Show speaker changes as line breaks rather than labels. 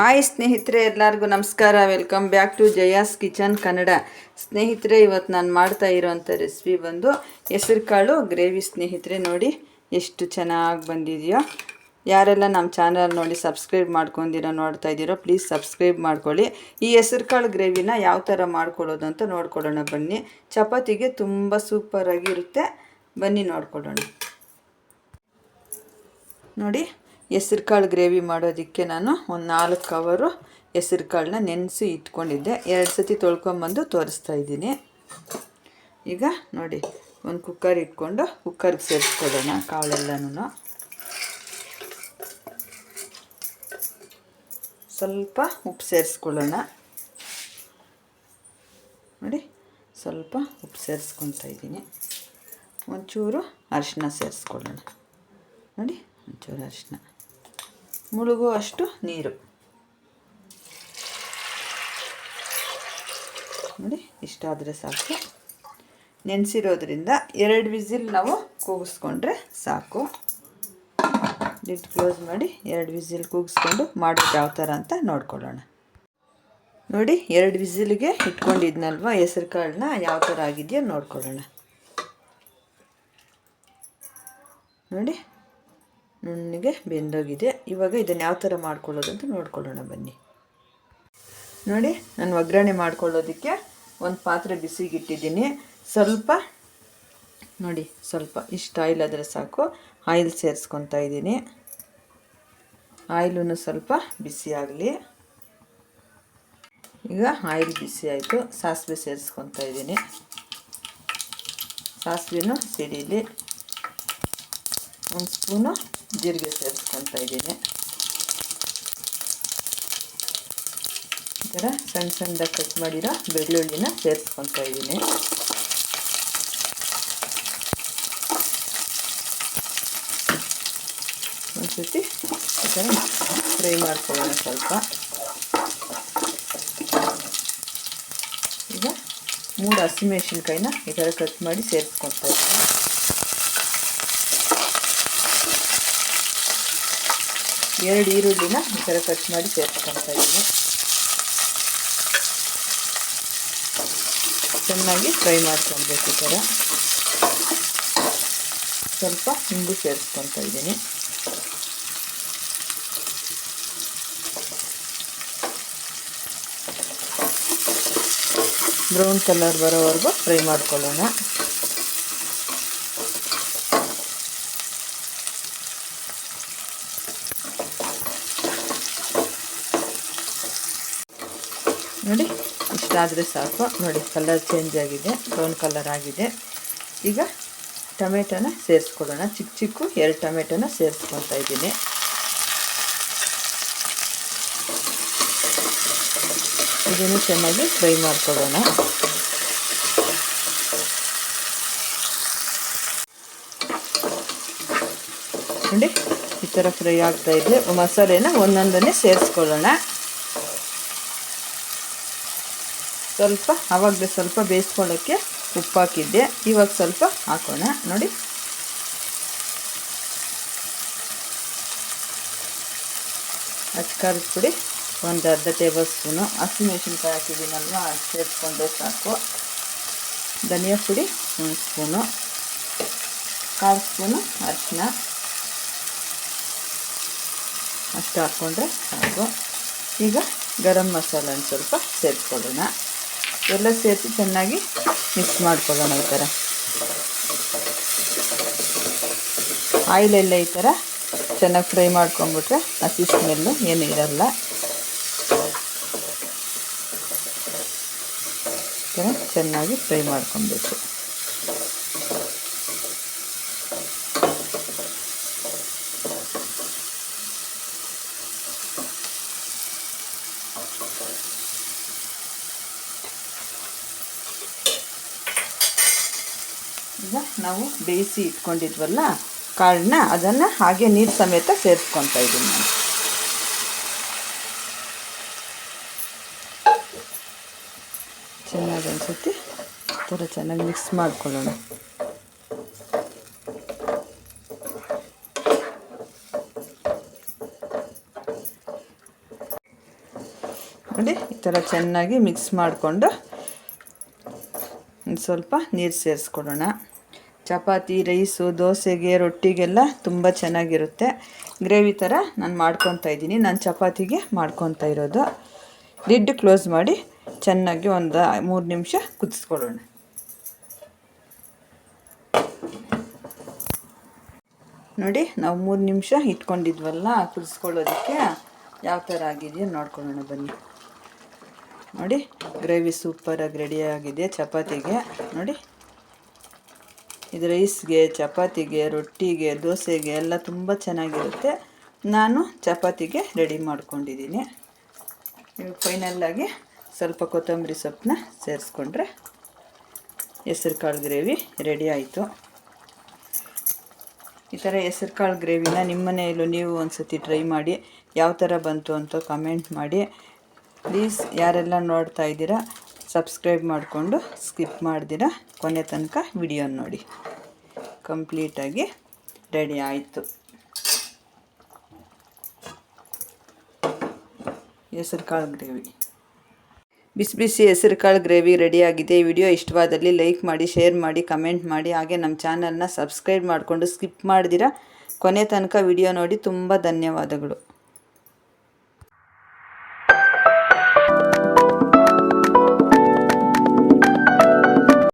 Hi ಸ್ನೇಹಿತರೆ, ಎಲ್ಲರಿಗೂ ನಮಸ್ಕಾರ. Welcome back to Jaya's Kitchen Kannada. ಸ್ನೇಹಿತರೆ, ಇವತ್ತು ನಾನು ಮಾಡ್ತಾ ಇರೋವಂಥ ರೆಸಿಪಿ ಬಂದು ಹೆಸರು ಕಾಳು ಗ್ರೇವಿ. ಸ್ನೇಹಿತರೆ ನೋಡಿ ಎಷ್ಟು ಚೆನ್ನಾಗಿ ಬಂದಿದೆಯೋ. ಯಾರೆಲ್ಲ ನಮ್ಮ ಚಾನಲ್ ನೋಡಿ ಸಬ್ಸ್ಕ್ರೈಬ್ ಮಾಡ್ಕೊಂಡಿರೋ ನೋಡ್ತಾ ಇದ್ದೀರೋ ಪ್ಲೀಸ್ ಸಬ್ಸ್ಕ್ರೈಬ್ ಮಾಡ್ಕೊಳ್ಳಿ. ಈ ಹೆಸರು ಕಾಳು ಗ್ರೇವಿನ ಯಾವ ಥರ ಮಾಡ್ಕೊಳ್ಳೋದು ಅಂತ ನೋಡ್ಕೊಳ್ಳೋಣ ಬನ್ನಿ. ಚಪಾತಿಗೆ ತುಂಬ ಸೂಪರಾಗಿರುತ್ತೆ, ಬನ್ನಿ ನೋಡ್ಕೊಳ್ಳೋಣ. ನೋಡಿ, ಹೆಸರು ಕಾಳು ಗ್ರೇವಿ ಮಾಡೋದಕ್ಕೆ ನಾನು ಒಂದು 4 ಕವರು ಹೆಸರು ಕಾಳನ್ನ ನೆನೆಸಿ ಇಟ್ಕೊಂಡಿದ್ದೆ. 2 ಸತಿ ತೊಳ್ಕೊಂಬಂದು ತೋರಿಸ್ತಾ ಇದ್ದೀನಿ. ಈಗ ನೋಡಿ, ಒಂದು ಕುಕ್ಕರ್ ಇಟ್ಕೊಂಡು ಕುಕ್ಕರ್ಗೆ ಸೇರಿಸ್ಕೊಳ್ಳೋಣ ಕಾಳೆಲ್ಲನೂ. ಸ್ವಲ್ಪ ಉಪ್ಪು ಸೇರಿಸ್ಕೊಳ್ಳೋಣ. ನೋಡಿ, ಸ್ವಲ್ಪ ಉಪ್ಪು ಸೇರಿಸ್ಕೊತಾ ಇದ್ದೀನಿ. ಒಂಚೂರು ಅರಿಶಿನ ಸೇರಿಸ್ಕೊಳ್ಳೋಣ. ನೋಡಿ, ಒಂಚೂರು ಅರಿಶಿನ, ಮುಳುಗೋ ಅಷ್ಟು ನೀರು. ನೋಡಿ, ಇಷ್ಟಾದರೆ ಸಾಕು. ನೆನೆಸಿರೋದ್ರಿಂದ 2 ವಿಸಿಲ್ ನಾವು ಕೂಗಿಸ್ಕೊಂಡ್ರೆ ಸಾಕು. ಲಿಡ್ ಕ್ಲೋಸ್ ಮಾಡಿ 2 ವಿಸಿಲ್ ಕೂಗಿಸ್ಕೊಂಡು ಮಾಡೋದು ಯಾವ ಥರ ಅಂತ ನೋಡ್ಕೊಳ್ಳೋಣ. ನೋಡಿ, 2 ವಿಸಿಲ್ಗೆ ಇಟ್ಕೊಂಡಿದ್ನಲ್ವ ಹೆಸರು ಕಾಳನ್ನ, ಯಾವ ಥರ ಆಗಿದೆಯೋ ನೋಡ್ಕೊಳ್ಳೋಣ. ನೋಡಿ, ನುಣ್ಣಗೆ ಬೆಂದೋಗಿದೆ. ಇವಾಗ ಇದನ್ನು ಯಾವ ಥರ ಮಾಡ್ಕೊಳ್ಳೋದು ಅಂತ ನೋಡ್ಕೊಳ್ಳೋಣ ಬನ್ನಿ. ನೋಡಿ, ನಾನು ಒಗ್ಗರಣೆ ಮಾಡ್ಕೊಳ್ಳೋದಕ್ಕೆ ಒಂದು ಪಾತ್ರೆ ಬಿಸಿಗಿಟ್ಟಿದ್ದೀನಿ. ಸ್ವಲ್ಪ ನೋಡಿ, ಸ್ವಲ್ಪ ಇಷ್ಟು ಆಯಿಲ್ ಆದರೆ ಸಾಕು. ಆಯಿಲ್ ಸೇರಿಸ್ಕೊತಾ ಇದ್ದೀನಿ. ಆಯಿಲೂ ಸ್ವಲ್ಪ ಬಿಸಿ ಆಗಲಿ. ಈಗ ಆಯಿಲ್ ಬಿಸಿ ಆಯಿತು. ಸಾಸಿವೆ ಸೇರಿಸ್ಕೊತಾ ಇದ್ದೀನಿ. ಸಾಸಿವೆನೂ ಸಿಡಿಲಿ. 1 ಸ್ಪೂನು ಜೀರಿಗೆ ಸೇರಿಸ್ಕೊತಾ ಇದ್ದೀನಿ. ಈ ಥರ ಸಣ್ಣ ಸಣ್ಣದಾಗಿ ಕಟ್ ಮಾಡಿರೋ ಬೆಳ್ಳುಳ್ಳಿನ ಸೇರಿಸ್ಕೊತಾ ಇದ್ದೀನಿ. ಒಂದು ಸತಿ ಈ ಥರ ಫ್ರೈ ಮಾಡ್ಕೊಳ್ಳೋಣ ಸ್ವಲ್ಪ. ಈಗ 3 ಹಸಿಮೆಣಸಿನ್ಕಾಯಿನ ಈ ಥರ ಕಟ್ ಮಾಡಿ ಸೇರಿಸ್ಕೊತಾ ಇದ್ದೀನಿ. 2 ಈರುಳ್ಳಿನ ಈ ಥರ ಕಟ್ ಮಾಡಿ ಸೇರಿಸ್ಕೊತಾ ಇದ್ದೀನಿ. ಚೆನ್ನಾಗಿ ಫ್ರೈ ಮಾಡ್ಕೊಬೇಕು. ಈ ಥರ ಸ್ವಲ್ಪ ಹಿಂಡಿ ಸೇರಿಸ್ಕೊತಾ ಇದ್ದೀನಿ. ಬ್ರೌನ್ ಕಲರ್ ಬರೋವರೆಗೂ ಫ್ರೈ ಮಾಡ್ಕೊಳ್ಳೋಣ. ನೋಡಿ, ಇಷ್ಟಾದರೆ ಸಾಕು. ನೋಡಿ, ಕಲರ್ ಚೇಂಜ್ ಆಗಿದೆ, ಬ್ರೌನ್ ಕಲರ್ ಆಗಿದೆ. ಈಗ ಟೊಮೆಟೊನ ಸೇರಿಸ್ಕೊಳ್ಳೋಣ. ಚಿಕ್ಕ 2 ಟೊಮೆಟೊನ ಸೇರಿಸ್ಕೊತಾ ಇದ್ದೀನಿ. ಇದನ್ನು ಚೆನ್ನಾಗಿ ಫ್ರೈ ಮಾಡ್ಕೊಳ್ಳೋಣ. ನೋಡಿ, ಈ ಥರ ಫ್ರೈ ಆಗ್ತಾ ಇದೆ. ಮಸಾಲೆನ ಒಂದೊಂದನ್ನೇ ಸೇರಿಸ್ಕೊಳ್ಳೋಣ. ಆವಾಗಲೇ ಸ್ವಲ್ಪ ಬೇಯಿಸ್ಕೊಳ್ಳೋಕ್ಕೆ ಉಪ್ಪು ಹಾಕಿದ್ದೆ. ಇವಾಗ ಸ್ವಲ್ಪ ಹಾಕೋಣ. ನೋಡಿ, ಖಾರದ ಪುಡಿ ಒಂದು ಅರ್ಧ ಟೇಬಲ್ ಸ್ಪೂನು. ಹಸಿಮೆಣಸಿನ್ಕಾಯಿ ಹಾಕಿದ್ದೀನಲ್ವ, ಅದು ಸೇರಿಸ್ಕೊಂಡ್ರೆ ಸಾಕು. ಧನಿಯಾ ಪುಡಿ 1 ಸ್ಪೂನು. 1/4 ಸ್ಪೂನು ಅರಿಶಿನ, ಅಷ್ಟು ಹಾಕ್ಕೊಂಡ್ರೆ ಸಾಕು. ಈಗ ಗರಂ ಮಸಾಲ ಸ್ವಲ್ಪ ಸೇರಿಸ್ಕೊಳ್ಳೋಣ. ಎಲ್ಲ ಸೇರಿಸಿ ಚೆನ್ನಾಗಿ ಮಿಕ್ಸ್ ಮಾಡ್ಕೊಳ್ಳೋಣ. ಈ ಥರ ಆಯಿಲೆಲ್ಲ ಈ ಥರ ಚೆನ್ನಾಗಿ ಫ್ರೈ ಮಾಡ್ಕೊಂಬಿಟ್ರೆ ಹಸಿ ಸ್ಮೆಲ್ಲು ಏನೂ ಇರಲ್ಲ. ಈ ಥರ ಚೆನ್ನಾಗಿ ಫ್ರೈ ಮಾಡ್ಕೊಬೇಕು. ಈಗ ನಾವು ಬೇಯಿಸಿ ಇಟ್ಕೊಂಡಿದ್ವಲ್ಲ ಕಾಳನ್ನ, ಅದನ್ನು ಹಾಗೆ ನೀರು ಸಮೇತ ಸೇರಿಸ್ಕೊತಾ ಇದ್ದೀನಿ ನಾನು. ಚೆನ್ನಾಗಿ ಅನಿಸುತ್ತೆ. ಈ ಥರ ಚೆನ್ನಾಗಿ ಮಿಕ್ಸ್ ಮಾಡ್ಕೊಳ್ಳೋಣ. ನೋಡಿ ಈ ಥರ ಚೆನ್ನಾಗಿ ಮಿಕ್ಸ್ ಮಾಡಿಕೊಂಡು ಒಂದು ಸ್ವಲ್ಪ ನೀರು ಸೇರಿಸ್ಕೊಡೋಣ. ಚಪಾತಿ, ರೈಸು, ದೋಸೆಗೆ, ರೊಟ್ಟಿಗೆಲ್ಲ ತುಂಬ ಚೆನ್ನಾಗಿರುತ್ತೆ. ಗ್ರೇವಿ ಥರ ನಾನು ಮಾಡ್ಕೊತಾ ಇದ್ದೀನಿ. ನಾನು ಚಪಾತಿಗೆ ಮಾಡ್ಕೊತಾ ಇರೋದು. ಲಿಡ್ ಕ್ಲೋಸ್ ಮಾಡಿ ಚೆನ್ನಾಗಿ ಒಂದು 3 ನಿಮಿಷ ಕುದಿಸ್ಕೊಳ್ಳೋಣ. ನೋಡಿ ನಾವು 3 ನಿಮಿಷ ಇಟ್ಕೊಂಡಿದ್ವಲ್ಲ ಕುದಿಸ್ಕೊಳ್ಳೋದಕ್ಕೆ, ಯಾವ ಥರ ಆಗಿದೆಯೋ ನೋಡ್ಕೊಳ್ಳೋಣ ಬನ್ನಿ. ನೋಡಿ ಗ್ರೇವಿ ಸೂಪರಾಗಿ ರೆಡಿಯಾಗಿದೆ ಚಪಾತಿಗೆ. ನೋಡಿ ಇದು ರೈಸ್ಗೆ, ಚಪಾತಿಗೆ, ರೊಟ್ಟಿಗೆ, ದೋಸೆಗೆ ಎಲ್ಲ ತುಂಬ ಚೆನ್ನಾಗಿರುತ್ತೆ. ನಾನು ಚಪಾತಿಗೆ ರೆಡಿ ಮಾಡ್ಕೊಂಡಿದ್ದೀನಿ. ಇವಾಗ ಫೈನಲ್ಲಾಗಿ ಸ್ವಲ್ಪ ಕೊತ್ತಂಬರಿ ಸೊಪ್ಪನ್ನ ಸೇರಿಸ್ಕೊಂಡ್ರೆ ಹೆಸರು ಕಾಳು ಗ್ರೇವಿ ರೆಡಿ ಆಯಿತು. ಈ ಥರ ಹೆಸರು ಕಾಳು ಗ್ರೇವಿನ ನಿಮ್ಮ ಮನೆಯಲ್ಲೂ ನೀವು ಒಂದು ಸತಿ ಟ್ರೈ ಮಾಡಿ. ಯಾವ ಥರ ಬಂತು ಅಂತ ಕಮೆಂಟ್ ಮಾಡಿ. ಪ್ಲೀಸ್ ಯಾರೆಲ್ಲ ನೋಡ್ತಾ ಇದ್ದೀರಾ ಸಬ್ಸ್ಕ್ರೈಬ್ ಮಾಡಿಕೊಂಡು ಸ್ಕಿಪ್ ಮಾಡ್ದಿರ ಕೊನೆ ತನಕ ವಿಡಿಯೋ ನೋಡಿ. ಕಂಪ್ಲೀಟಾಗಿ ರೆಡಿ ಆಯಿತು ಹೆಸರು ಕಾಳು ಗ್ರೇವಿ. ಬಿಸಿ ಬಿಸಿ ಹೆಸರು ಕಾಳು ಗ್ರೇವಿ ರೆಡಿಯಾಗಿದೆ. ಈ ವಿಡಿಯೋ ಇಷ್ಟವಾದಲ್ಲಿ ಲೈಕ್ ಮಾಡಿ, ಶೇರ್ ಮಾಡಿ, ಕಮೆಂಟ್ ಮಾಡಿ. ಹಾಗೆ ನಮ್ಮ ಚಾನಲ್ನ ಸಬ್ಸ್ಕ್ರೈಬ್ ಮಾಡಿಕೊಂಡು ಸ್ಕಿಪ್ ಮಾಡ್ದಿರ ಕೊನೆ ತನಕ ವಿಡಿಯೋ ನೋಡಿ. ತುಂಬ ಧನ್ಯವಾದಗಳು.